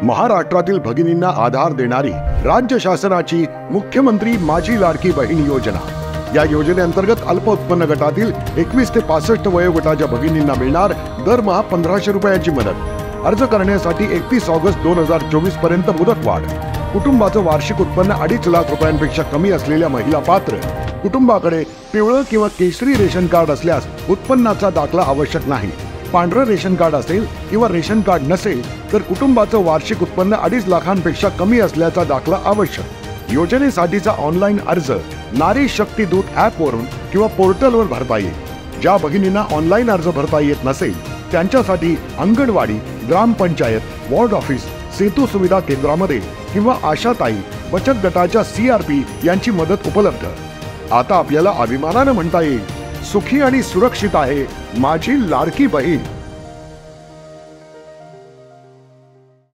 महाराष्ट्रातील भगिनींना आधार देणारी राज्य शासनाची मुख्यमंत्री माझी लाडकी बहीण योजना। या योजनेअंतर्गत अल्प उत्पन्न गटातील 21 ते 65 वयोगटाच्या भगिनींना मिळणार दरमहा 1500 रुपयांची मदत। अर्ज करण्यासाठी 31 ऑगस्ट 2024 पर्यंत मुदतवाढ। कुटुंबाचं वार्षिक उत्पन्न 2.5 लाख रुपयांपेक्षा कमी असलेल्या महिला पात्र। कुटुंबाकडे पिवळं किंवा केशरी रेशन कार्ड असल्यास उत्पन्नाचा दाखला आवश्यक नाही। पांढरं रेशन कार्ड असेल किंवा रेशन कार्ड नसेल तर कुटुंबाचं वार्षिक उत्पन्न 2.5 लाखांपेक्षा कमी असल्याचा दाखला आवश्यक। योजनेसाठीचा ऑनलाईन अर्ज नारी शक्ती दूत ॲप वरून किंवा पोर्टलवर भरता येईल। ज्या भगिनींना ऑनलाईन अर्ज भरता येत नसेल त्यांच्यासाठी अंगणवाडी, ग्रामपंचायत, वॉर्ड ऑफिस, सेतू सुविधा केंद्रामध्ये किंवा आशाताई बचत गटाच्या CRP यांची मदत उपलब्ध। आता आपल्याला अभिमानाने म्हणता येईल, सुखी आणि सुरक्षित आहे माझी लाडकी बहीण।